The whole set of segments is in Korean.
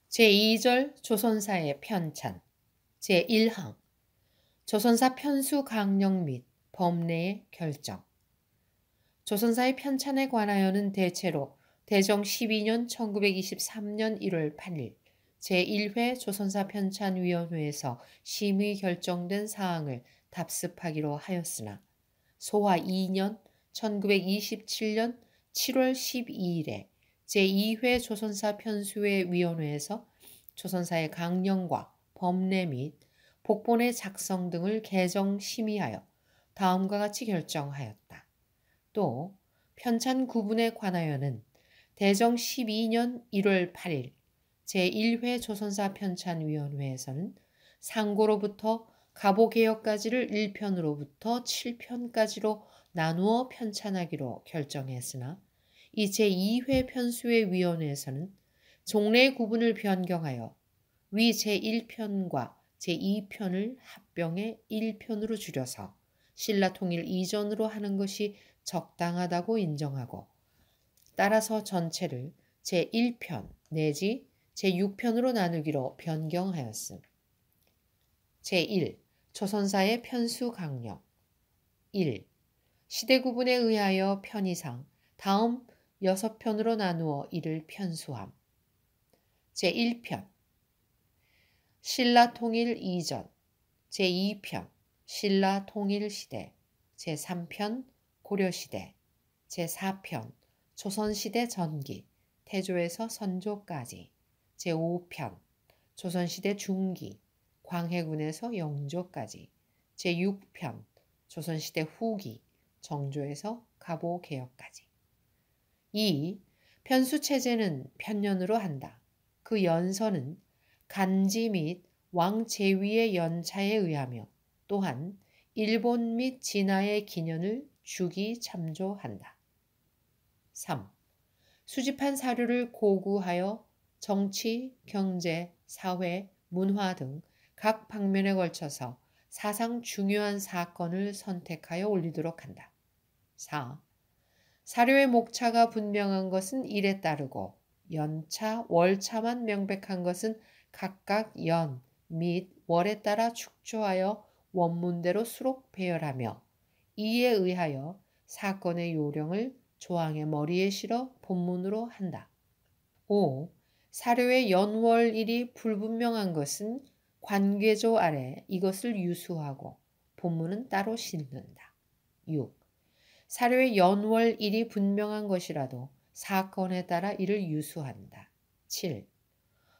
제2절 조선사의 편찬 제1항 조선사 편수 강령 및 법례의 결정. 조선사의 편찬에 관하여는 대체로 대정 12년 1923년 1월 8일 제1회 조선사 편찬위원회에서 심의 결정된 사항을 답습하기로 하였으나 소화 2년 1927년 7월 12일에 제2회 조선사 편수회 위원회에서 조선사의 강령과 법례 및 복본의 작성 등을 개정 심의하여 다음과 같이 결정하였다. 또 편찬 구분에 관하여는 대정 12년 1월 8일 제1회 조선사 편찬위원회에서는 상고로부터 가보개혁까지를 1편으로부터 7편까지로 나누어 편찬하기로 결정했으나 이 제2회 편수회 위원회에서는 종래 구분을 변경하여 위 제1편과 제2편을 합병해 1편으로 줄여서 신라통일 이전으로 하는 것이 적당하다고 인정하고 따라서 전체를 제1편 내지 제6편으로 나누기로 변경하였음. 제1. 조선사의 편수 강령 1. 시대 구분에 의하여 편의상 다음 6편으로 나누어 이를 편수함. 제1편 신라 통일 이전 제2편 신라 통일 시대 제3편 고려시대 제4편 조선시대 전기 태조에서 선조까지 제5편 조선시대 중기 광해군에서 영조까지 제6편 조선시대 후기 정조에서 가보개혁까지. 2. 편수체제는 편년으로 한다. 그 연서는 간지 및 왕제위의 연차에 의하며 또한 일본 및 진화의 기년을 주기 참조한다. 3. 수집한 사료를 고구하여 정치, 경제, 사회, 문화 등 각 방면에 걸쳐서 사상 중요한 사건을 선택하여 올리도록 한다. 4. 사료의 목차가 분명한 것은 일에 따르고 연차, 월차만 명백한 것은 각각 연 및 월에 따라 축조하여 원문대로 수록 배열하며 이에 의하여 사건의 요령을 조항의 머리에 실어 본문으로 한다. 5. 사료의 연월일이 불분명한 것은 관계조 아래 이것을 유수하고 본문은 따로 실는다. 6. 사료의 연월일이 분명한 것이라도 사건에 따라 이를 유수한다. 7.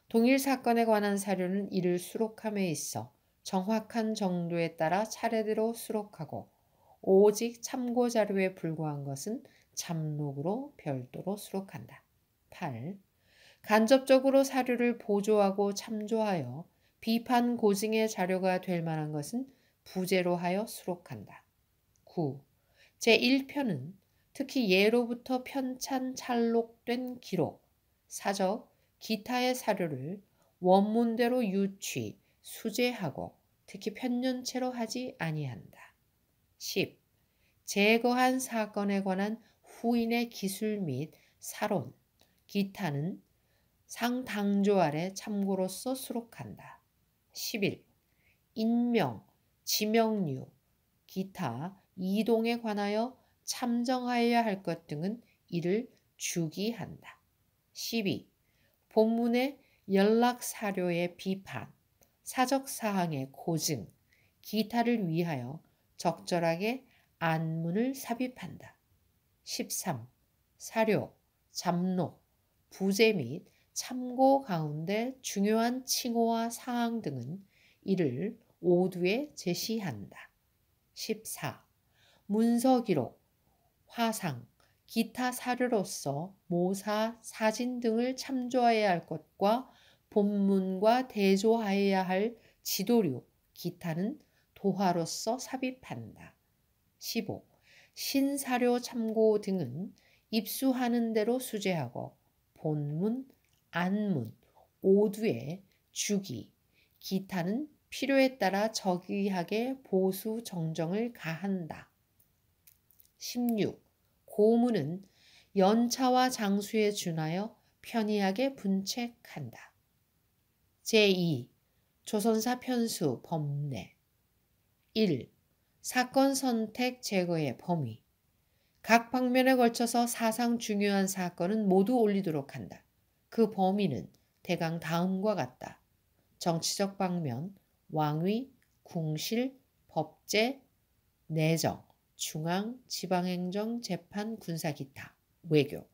동일 사건에 관한 사료는 이를 수록함에 있어 정확한 정도에 따라 차례대로 수록하고 오직 참고자료에 불과한 것은 잠록으로 별도로 수록한다. 8. 간접적으로 사료를 보조하고 참조하여 비판 고증의 자료가 될 만한 것은 부재로 하여 수록한다. 9. 제1편은 특히 예로부터 편찬 찰록된 기록, 사적, 기타의 사료를 원문대로 유취, 수재하고 특히 편년체로 하지 아니한다. 10. 제거한 사건에 관한 후인의 기술 및 사론, 기타는 상당조 아래 참고로서 수록한다. 11. 인명, 지명류, 기타, 이동에 관하여 참정하여야 할 것 등은 이를 주기한다. 12. 본문의 연락사료의 비판, 사적사항의 고증, 기타를 위하여 적절하게 안문을 삽입한다. 13. 사료, 잠록, 부재 및 참고 가운데 중요한 칭호와 사항 등은 이를 오두에 제시한다. 14. 문서 기록, 화상, 기타 사료로서 모사, 사진 등을 참조해야 할 것과 본문과 대조하여야 할 지도류, 기타는 도화로서 삽입한다. 15. 신사료 참고 등은 입수하는 대로 수재하고 본문, 안문, 오두에 주기, 기타는 필요에 따라 적의하게 보수 정정을 가한다. 16. 고문은 연차와 장수에 준하여 편의하게 분책한다. 제2. 조선사 편수 법례 1. 사건 선택 제거의 범위. 각 방면에 걸쳐서 사상 중요한 사건은 모두 올리도록 한다. 그 범위는 대강 다음과 같다. 정치적 방면, 왕위, 궁실, 법제, 내정, 중앙, 지방행정, 재판, 군사 기타, 외교,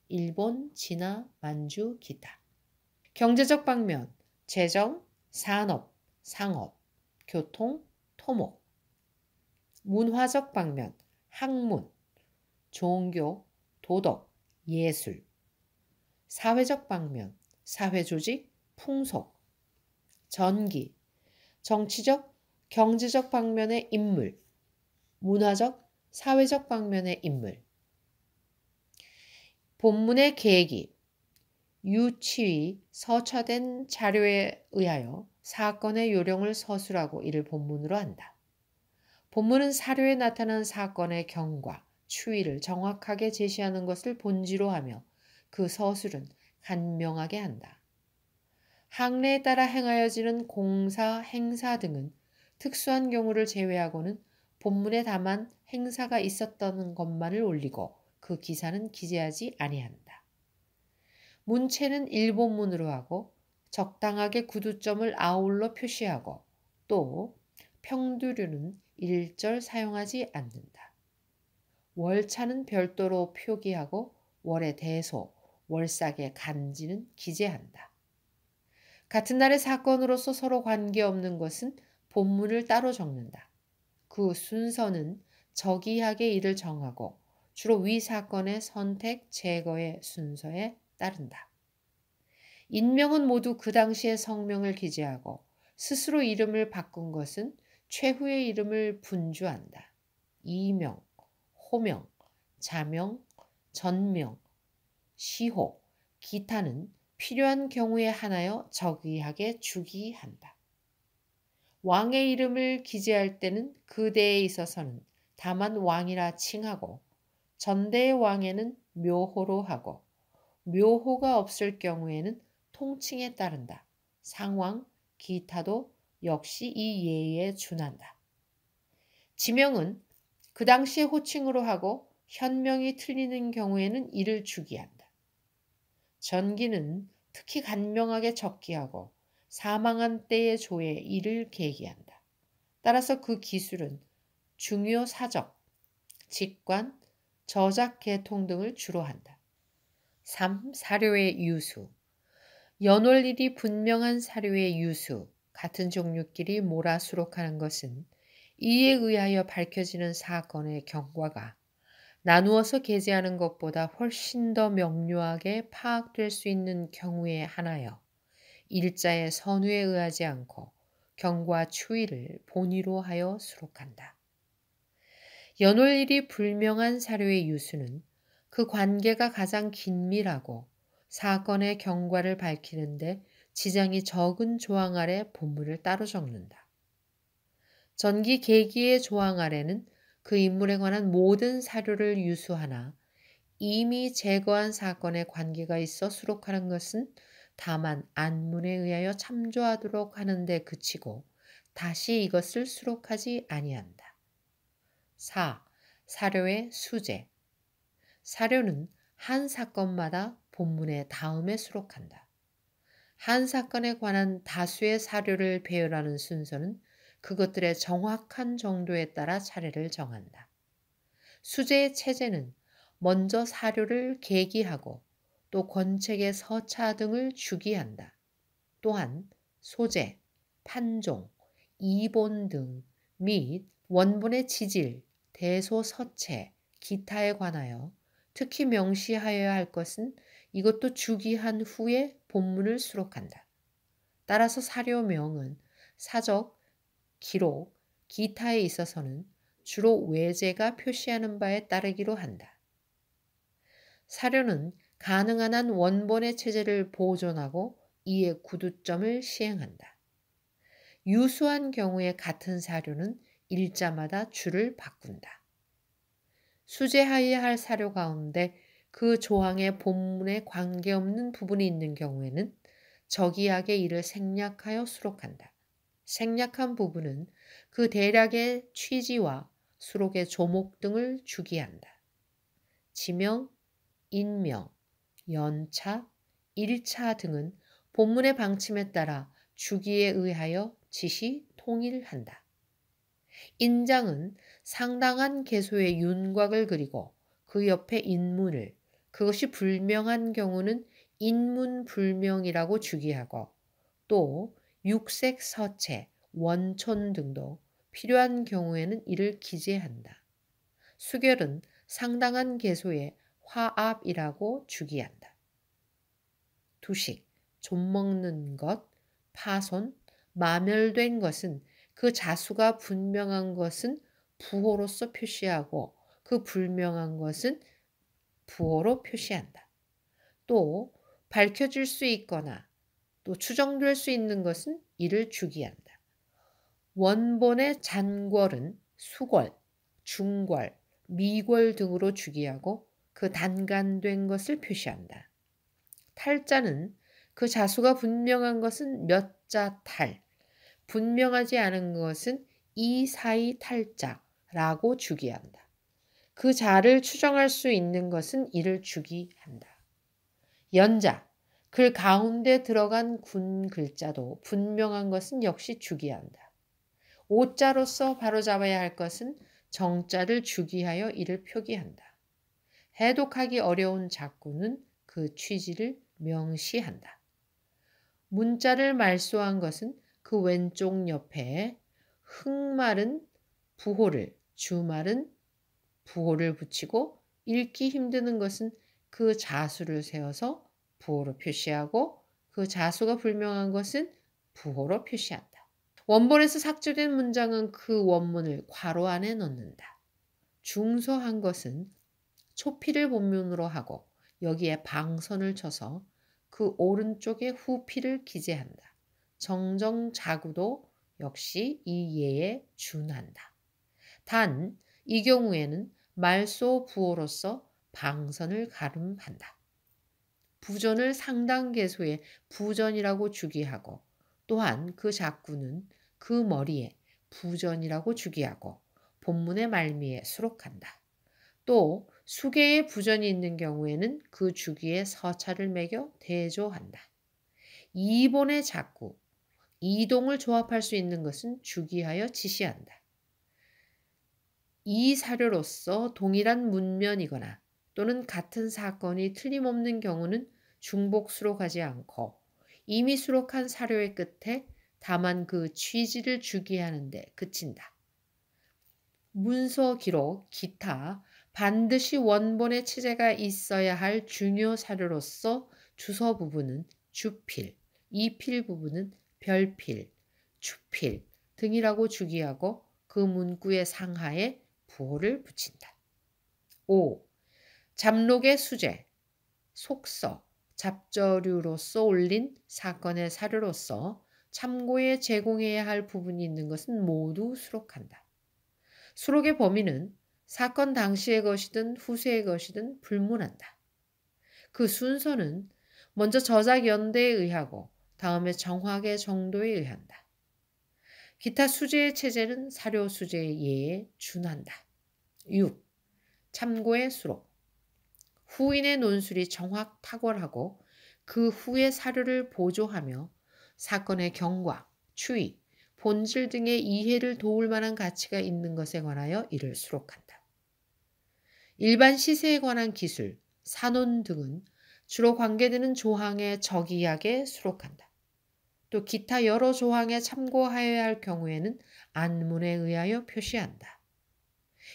일본, 진화, 만주, 기타. 경제적 방면, 재정, 산업, 상업, 교통, 토목. 문화적 방면, 학문, 종교, 도덕, 예술. 사회적 방면, 사회조직, 풍속. 전기, 정치적, 경제적 방면의 인물, 문화적, 사회적 방면의 인물. 본문의 계기, 유치의 서차된 자료에 의하여 사건의 요령을 서술하고 이를 본문으로 한다. 본문은 사료에 나타난 사건의 경과, 추이를 정확하게 제시하는 것을 본지로 하며 그 서술은 간명하게 한다. 항례에 따라 행하여지는 공사, 행사 등은 특수한 경우를 제외하고는 본문에 다만 행사가 있었다는 것만을 올리고 그 기사는 기재하지 아니한다. 문체는 일본문으로 하고 적당하게 구두점을 아울러 표시하고 또 평두류는 일절 사용하지 않는다. 월차는 별도로 표기하고 월의 대소, 월삭의 간지는 기재한다. 같은 날의 사건으로서 서로 관계없는 것은 본문을 따로 적는다. 그 순서는 저기하게 이를 정하고 주로 위 사건의 선택, 제거의 순서에 따른다. 인명은 모두 그 당시의 성명을 기재하고 스스로 이름을 바꾼 것은 최후의 이름을 분주한다. 이명, 호명, 자명, 전명, 시호, 기타는 필요한 경우에 하나여 저기하게 주기한다. 왕의 이름을 기재할 때는 그 대에 있어서는 다만 왕이라 칭하고 전대의 왕에는 묘호로 하고 묘호가 없을 경우에는 통칭에 따른다. 상왕, 기타도 역시 이 예에 준한다. 지명은 그 당시의 호칭으로 하고 현명이 틀리는 경우에는 이를 주기한다. 전기는 특히 간명하게 적기하고 사망한 때의 조에 이를 계기한다. 따라서 그 기술은 중요 사적, 직관, 저작 계통 등을 주로 한다. 3. 사료의 유수. 연월일이 분명한 사료의 유수, 같은 종류끼리 몰아 수록하는 것은 이에 의하여 밝혀지는 사건의 경과가 나누어서 게재하는 것보다 훨씬 더 명료하게 파악될 수 있는 경우에 하나여 일자의 선우에 의하지 않고 경과 추이를 본의로 하여 수록한다. 연월일이 불명한 사료의 유수는 그 관계가 가장 긴밀하고 사건의 경과를 밝히는데 지장이 적은 조항 아래 본문을 따로 적는다. 전기 계기의 조항 아래는 그 인물에 관한 모든 사료를 유수하나 이미 제거한 사건에 관계가 있어 수록하는 것은 다만 안문에 의하여 참조하도록 하는 데 그치고 다시 이것을 수록하지 아니한다. 4. 사료의 수재. 사료는 한 사건마다 본문의 다음에 수록한다. 한 사건에 관한 다수의 사료를 배열하는 순서는 그것들의 정확한 정도에 따라 차례를 정한다. 수재의 체제는 먼저 사료를 계기하고 또 권책의 서차 등을 주기한다. 또한 소재, 판종, 이본 등 및 원본의 지질, 대소서체, 기타에 관하여 특히 명시하여야 할 것은 이것도 주기한 후에 본문을 수록한다. 따라서 사료명은 사적, 기록, 기타에 있어서는 주로 외제가 표시하는 바에 따르기로 한다. 사료는 가능한 한 원본의 체제를 보존하고 이에 구두점을 시행한다. 유수한 경우에 같은 사료는 일자마다 줄을 바꾼다. 수재하여야 할 사료 가운데 그 조항의 본문에 관계없는 부분이 있는 경우에는 저기약의 일을 생략하여 수록한다. 생략한 부분은 그 대략의 취지와 수록의 조목 등을 주기한다. 지명, 인명, 연차, 일차 등은 본문의 방침에 따라 주기에 의하여 지시 통일한다. 인장은 상당한 개소의 윤곽을 그리고 그 옆에 인문을, 그것이 불명한 경우는 인문불명이라고 주기하고, 또 육색 서체, 원촌 등도 필요한 경우에는 이를 기재한다. 수결은 상당한 개소의 화압이라고 주기한다. 두식, 좀먹는 것, 파손, 마멸된 것은 그 자수가 분명한 것은 부호로서 표시하고 그 불명한 것은 부호로 표시한다. 또 밝혀질 수 있거나 또 추정될 수 있는 것은 이를 주기한다. 원본의 잔궐은 수궐, 중궐, 미궐 등으로 주기하고 그 단간된 것을 표시한다. 탈자는 그 자수가 분명한 것은 몇 자 탈, 분명하지 않은 것은 이 사이 탈자라고 주기한다. 그 자를 추정할 수 있는 것은 이를 주기한다. 연자, 글 가운데 들어간 군 글자도 분명한 것은 역시 주기한다. 오자로서 바로잡아야 할 것은 정자를 주기하여 이를 표기한다. 해독하기 어려운 작구는 그 취지를 명시한다. 문자를 말소한 것은 그 왼쪽 옆에 흑말은 부호를, 주말은 부호를 붙이고 읽기 힘드는 것은 그 자수를 세워서 부호로 표시하고 그 자수가 불명한 것은 부호로 표시한다. 원본에서 삭제된 문장은 그 원문을 괄호 안에 넣는다. 중서한 것은 초피를 본문으로 하고 여기에 방선을 쳐서 그 오른쪽에 후피를 기재한다. 정정자구도 역시 이 예에 준한다. 단 이 경우에는 말소 부호로서 방선을 가름한다. 부전을 상당개소의 부전이라고 주기하고 또한 그 작구는 그 머리에 부전이라고 주기하고 본문의 말미에 수록한다. 또 수계에 부전이 있는 경우에는 그 주기에 서차를 매겨 대조한다. 이본의 작구, 이동을 조합할 수 있는 것은 주기하여 지시한다. 이 사료로서 동일한 문면이거나 또는 같은 사건이 틀림없는 경우는 중복 수록하지 않고 이미 수록한 사료의 끝에 다만 그 취지를 주기하는데 그친다. 문서 기록, 기타 반드시 원본의 체제가 있어야 할 중요 사료로서 주서 부분은 주필, 이필 부분은 별필, 추필 등이라고 주기하고 그 문구의 상하에 부호를 붙인다. 5. 잡록의 수재, 속서, 잡저류로서 올린 사건의 사료로서 참고에 제공해야 할 부분이 있는 것은 모두 수록한다. 수록의 범위는 사건 당시의 것이든 후세의 것이든 불문한다. 그 순서는 먼저 저작 연대에 의하고 다음에 정확의 정도에 의한다. 기타 수재의 체제는 사료 수재의 예에 준한다. 6. 참고의 수록. 후인의 논술이 정확 탁월하고 그 후의 사료를 보조하며 사건의 경과, 추이, 본질 등의 이해를 도울 만한 가치가 있는 것에 관하여 이를 수록한다. 일반 시세에 관한 기술, 산론 등은 주로 관계되는 조항의 적이하게 수록한다. 또 기타 여러 조항에 참고하여야 할 경우에는 안문에 의하여 표시한다.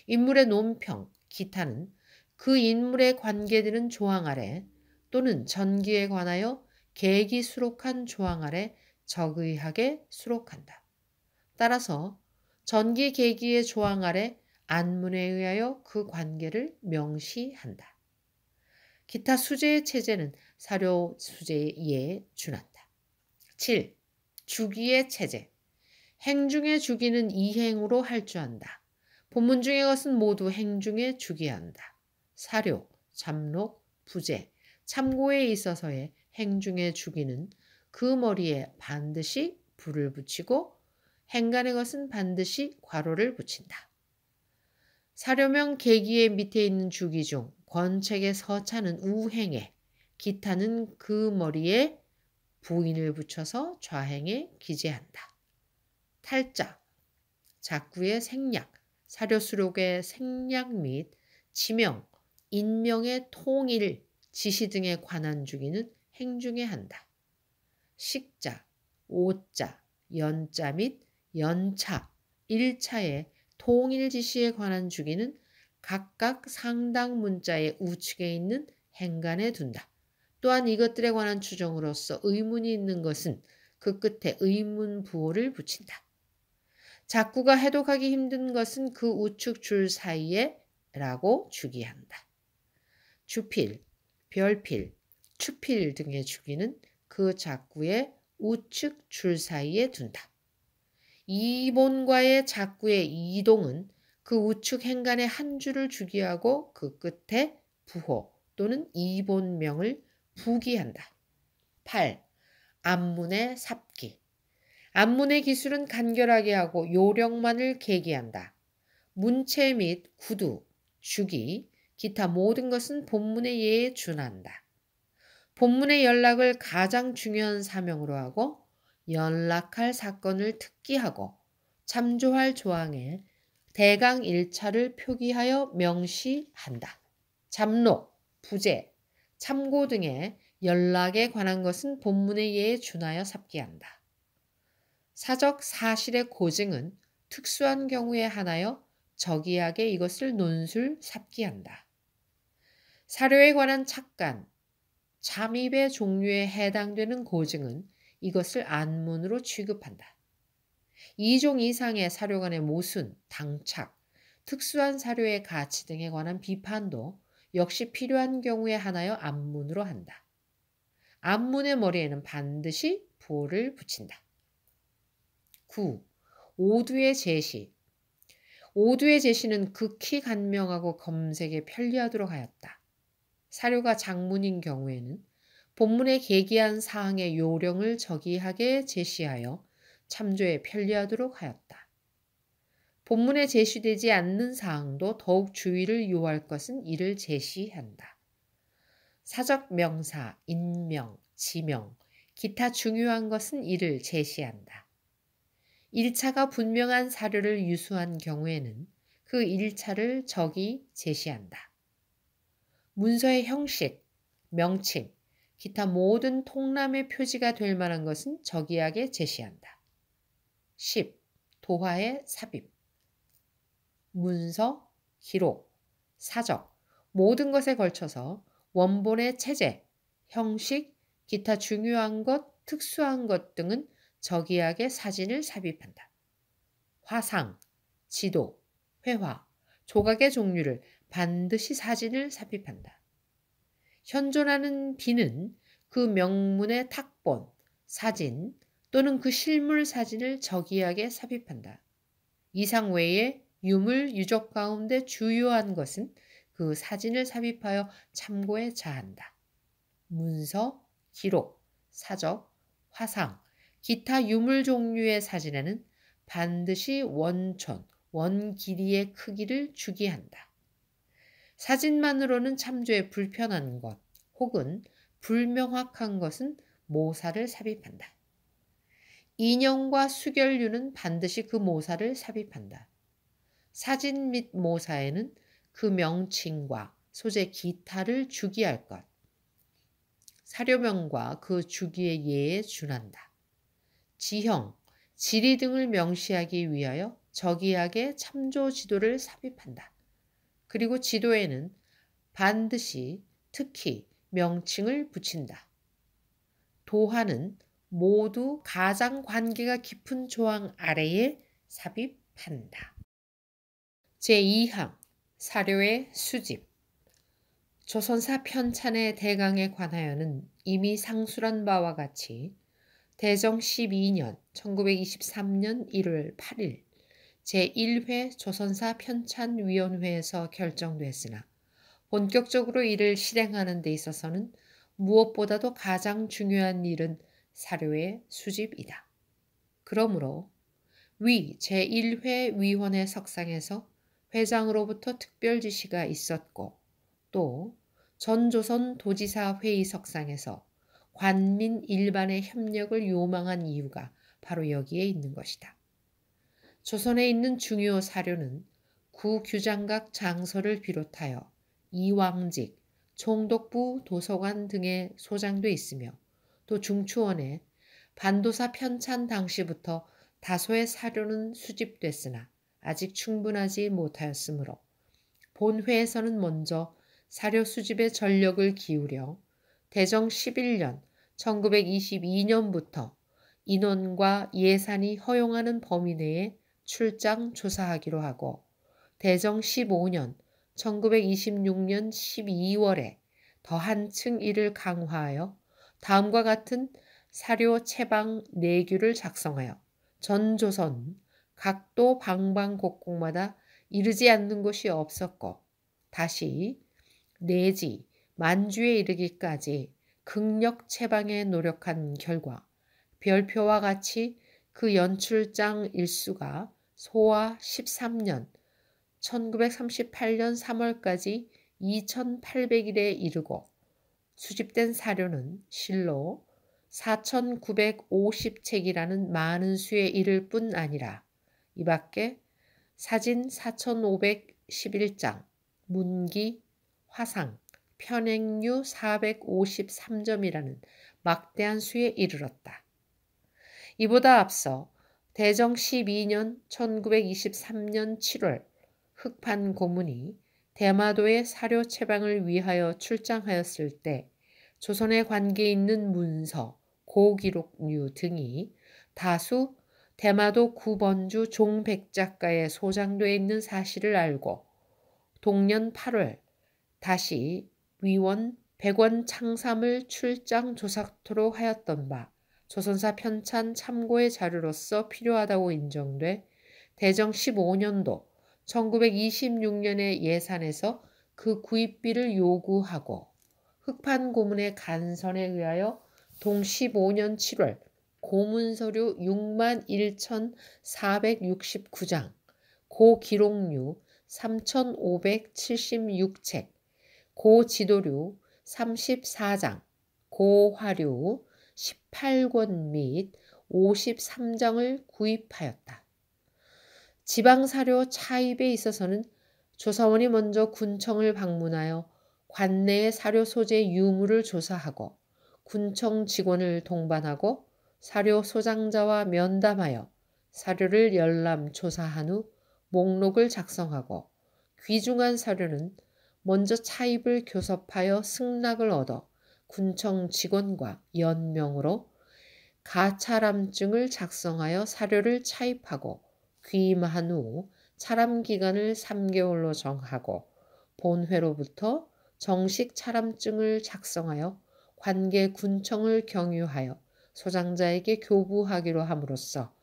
인물의 논평, 기타는 그 인물에 관계되는 조항 아래 또는 전기에 관하여 계기 수록한 조항 아래 적의하게 수록한다. 따라서 전기 계기의 조항 아래 안문에 의하여 그 관계를 명시한다. 기타 수재의 체제는 사료 수재에 준한다. 7. 주기의 체제. 행중의 주기는 이행으로 할주한다. 본문 중의 것은 모두 행중에 주기한다. 사료, 잡록, 부재, 참고에 있어서의 행중의 주기는 그 머리에 반드시 불을 붙이고 행간의 것은 반드시 괄호를 붙인다. 사료명 계기의 밑에 있는 주기 중 권책의 서차는 우행에, 기타는 그 머리에 부인을 붙여서 좌행에 기재한다. 탈자, 작구의 생략, 사료수록의 생략 및 지명, 인명의 통일, 지시 등에 관한 주기는 행중에 한다. 식자, 오자, 연자 및 연차, 일차의 통일 지시에 관한 주기는 각각 상당 문자의 우측에 있는 행간에 둔다. 또한 이것들에 관한 추정으로서 의문이 있는 것은 그 끝에 의문 부호를 붙인다. 작구가 해독하기 힘든 것은 그 우측 줄 사이에 라고 주기한다. 주필, 별필, 추필 등의 주기는 그 작구의 우측 줄 사이에 둔다. 이본과의 작구의 이동은 그 우측 행간의 한 줄을 주기하고 그 끝에 부호 또는 이본명을 부기한다. 8. 앞문의 삽기. 앞문의 기술은 간결하게 하고 요령만을 계기한다. 문체 및 구두, 주기, 기타 모든 것은 본문의 예에 준한다. 본문의 연락을 가장 중요한 사명으로 하고 연락할 사건을 특기하고 참조할 조항에 대강 1차를 표기하여 명시한다. 잡록, 부재, 참고 등의 연락에 관한 것은 본문의 예에 준하여 삽기한다. 사적 사실의 고증은 특수한 경우에 한하여 적이하게 이것을 논술 삽기한다. 사료에 관한 착간, 잠입의 종류에 해당되는 고증은 이것을 안문으로 취급한다. 2종 이상의 사료 간의 모순, 당착, 특수한 사료의 가치 등에 관한 비판도 역시 필요한 경우에 한하여 안문으로 한다. 안문의 머리에는 반드시 부호를 붙인다. 9. 오두의 제시. 오두의 제시는 극히 간명하고 검색에 편리하도록 하였다. 사료가 장문인 경우에는 본문에 계기한 사항의 요령을 적이하게 제시하여 참조에 편리하도록 하였다. 본문에 제시되지 않는 사항도 더욱 주의를 요할 것은 이를 제시한다. 사적 명사, 인명, 지명, 기타 중요한 것은 이를 제시한다. 1차가 분명한 사료를 유수한 경우에는 그 1차를 적이 제시한다. 문서의 형식, 명칭, 기타 모든 통람의 표지가 될 만한 것은 적이하게 제시한다. 10. 도화의 삽입. 문서, 기록, 사적, 모든 것에 걸쳐서 원본의 체제, 형식, 기타 중요한 것, 특수한 것 등은 적이하게 사진을 삽입한다. 화상, 지도, 회화, 조각의 종류를 반드시 사진을 삽입한다. 현존하는 비는 그 명문의 탁본, 사진 또는 그 실물 사진을 적이하게 삽입한다. 이상 외에 유물, 유적 가운데 주요한 것은 그 사진을 삽입하여 참고에 자한다. 문서, 기록, 사적, 화상, 기타 유물 종류의 사진에는 반드시 원촌, 원 길이의 크기를 주기한다. 사진만으로는 참조에 불편한 것 혹은 불명확한 것은 모사를 삽입한다. 인형과 수결류는 반드시 그 모사를 삽입한다. 사진 및 모사에는 그 명칭과 소재 기타를 주기할 것, 사료명과 그 주기의 예에 준한다. 지형, 지리 등을 명시하기 위하여 적이하게 참조 지도를 삽입한다. 그리고 지도에는 반드시 특히 명칭을 붙인다. 도화는 모두 가장 관계가 깊은 조항 아래에 삽입한다. 제2항 사료의 수집. 조선사 편찬의 대강에 관하여는 이미 상술한 바와 같이 대정 12년 1923년 1월 8일 제1회 조선사 편찬위원회에서 결정됐으나 본격적으로 이를 실행하는 데 있어서는 무엇보다도 가장 중요한 일은 사료의 수집이다. 그러므로 위 제1회 위원회 석상에서 회장으로부터 특별 지시가 있었고 또 전조선 도지사 회의 석상에서 관민 일반의 협력을 요망한 이유가 바로 여기에 있는 것이다. 조선에 있는 중요 사료는 구규장각 장서를 비롯하여 이왕직, 총독부 도서관 등에 소장돼 있으며 또 중추원에 반도사 편찬 당시부터 다소의 사료는 수집됐으나 아직 충분하지 못하였으므로 본회에서는 먼저 사료 수집에 전력을 기울여 대정 11년 1922년부터 인원과 예산이 허용하는 범위 내에 출장 조사하기로 하고 대정 15년 1926년 12월에 더 한층 이를 강화하여 다음과 같은 사료 채방 내규를 작성하여 전조선 각도 방방곡곡마다 이르지 않는 곳이 없었고 다시 내지 만주에 이르기까지 극력 채방에 노력한 결과 별표와 같이 그 연출장 일수가 소와 13년 1938년 3월까지 2800일에 이르고 수집된 사료는 실로 4950책이라는 많은 수에 이를 뿐 아니라 이 밖에 사진 4511장, 문기, 화상, 편행류 453점이라는 막대한 수에 이르렀다. 이보다 앞서 대정 12년 1923년 7월 흑판 고문이 대마도의 사료 채방을 위하여 출장하였을 때 조선에 관계 있는 문서, 고기록류 등이 다수 대마도 구번주 종백작가에 소장되어 있는 사실을 알고 동년 8월 다시 위원 백원 창삼을 출장 조사토록 하였던 바 조선사 편찬 참고의 자료로서 필요하다고 인정돼 대정 15년도 1926년의 예산에서 그 구입비를 요구하고 흑판 고문의 간선에 의하여 동 15년 7월 고문서류 61,469장, 고기록류 3,576책, 고지도류 34장, 고화류 18권 및 53장을 구입하였다. 지방사료 차입에 있어서는 조사원이 먼저 군청을 방문하여 관내의 사료 소재 유무를 조사하고 군청 직원을 동반하고 사료 소장자와 면담하여 사료를 열람 조사한 후 목록을 작성하고 귀중한 사료는 먼저 차입을 교섭하여 승낙을 얻어 군청 직원과 연명으로 가차람증을 작성하여 사료를 차입하고 귀임한 후 차람 기간을 3개월로 정하고 본회로부터 정식 차람증을 작성하여 관계 군청을 경유하여 소장자에게 교부하기로 함으로써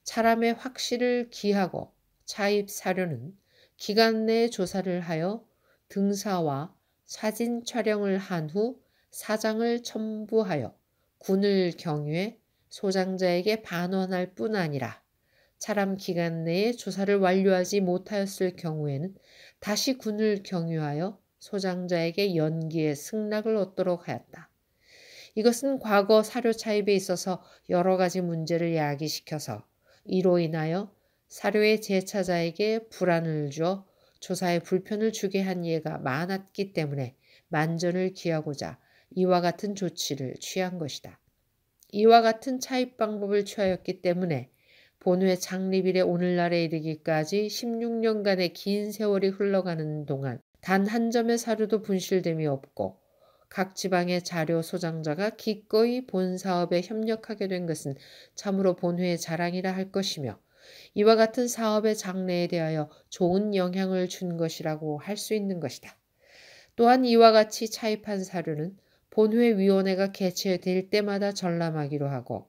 차람의 확실을 기하고 차입 사료는 기간 내에 조사를 하여 등사와 사진 촬영을 한 후 사장을 첨부하여 군을 경유해 소장자에게 반환할 뿐 아니라 차람 기간 내에 조사를 완료하지 못하였을 경우에는 다시 군을 경유하여 소장자에게 연기의 승낙을 얻도록 하였다. 이것은 과거 사료 차입에 있어서 여러 가지 문제를 야기시켜서 이로 인하여 사료의 제차자에게 불안을 주어 조사에 불편을 주게 한 예가 많았기 때문에 만전을 기하고자 이와 같은 조치를 취한 것이다. 이와 같은 차입 방법을 취하였기 때문에 본회 창립 이래 오늘날에 이르기까지 16년간의 긴 세월이 흘러가는 동안 단 한 점의 사료도 분실됨이 없고 각 지방의 자료 소장자가 기꺼이 본 사업에 협력하게 된 것은 참으로 본회의 자랑이라 할 것이며 이와 같은 사업의 장래에 대하여 좋은 영향을 준 것이라고 할 수 있는 것이다. 또한 이와 같이 차입한 사료는 본회위원회가 개최될 때마다 전람하기로 하고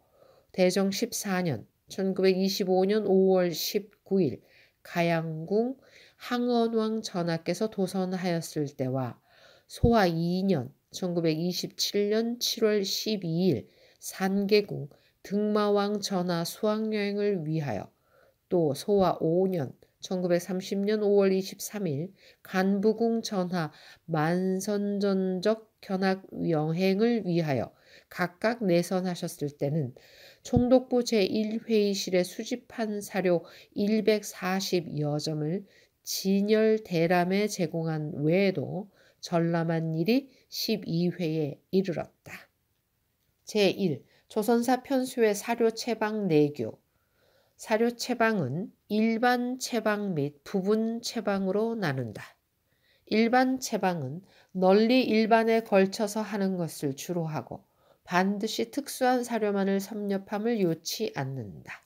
대정 14년 1925년 5월 19일 가양궁 항언왕 전하께서 도선하였을 때와 소화 2년 1927년 7월 12일 산계궁 등마왕 전하 수학여행을 위하여 또 소화 5년 1930년 5월 23일 간부궁 전하 만선전적 견학 여행을 위하여 각각 내선하셨을 때는 총독부 제1회의실에 수집한 사료 140여 점을 진열 대람에 제공한 외에도 전람한 일이 12회에 이르렀다. 제1. 조선사 편수의 사료 채방 내교. 사료 채방은 일반 채방 및 부분 채방으로 나눈다. 일반 채방은 널리 일반에 걸쳐서 하는 것을 주로 하고 반드시 특수한 사료만을 섭렵함을 요치 않는다.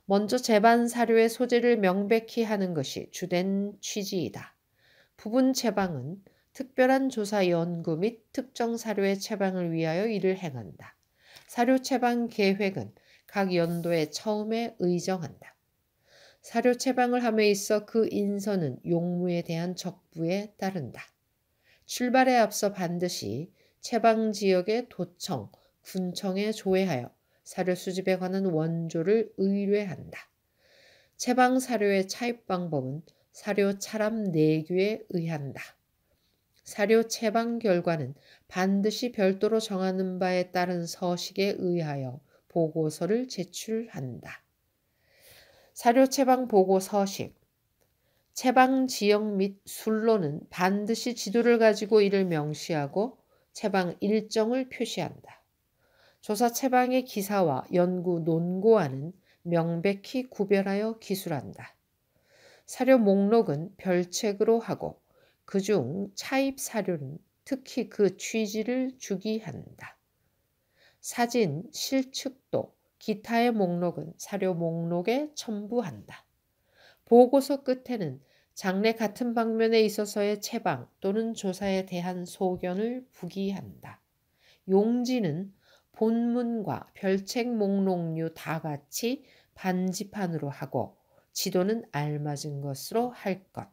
먼저 재반 사료의 소재를 명백히 하는 것이 주된 취지이다. 부분 채방은 특별한 조사 연구 및 특정 사료의 채방을 위하여 이를 행한다. 사료 채방 계획은 각 연도에 처음에 의정한다. 사료 채방을 함에 있어 그 인선은 용무에 대한 적부에 따른다. 출발에 앞서 반드시 채방 지역의 도청, 군청에 조회하여 사료 수집에 관한 원조를 의뢰한다. 채방 사료의 차입 방법은 사료 차람 내규에 의한다. 사료 채방 결과는 반드시 별도로 정하는 바에 따른 서식에 의하여 보고서를 제출한다. 사료 채방 보고 서식. 채방 지역 및 술로는 반드시 지도를 가지고 이를 명시하고 채방 일정을 표시한다. 조사 채방의 기사와 연구 논고안은 명백히 구별하여 기술한다. 사료 목록은 별책으로 하고 그중 차입 사료는 특히 그 취지를 주기한다. 사진, 실측도, 기타의 목록은 사료 목록에 첨부한다. 보고서 끝에는 장래 같은 방면에 있어서의 채방 또는 조사에 대한 소견을 부기한다. 용지는 본문과 별책 목록류 다 같이 반지판으로 하고 지도는 알맞은 것으로 할 것.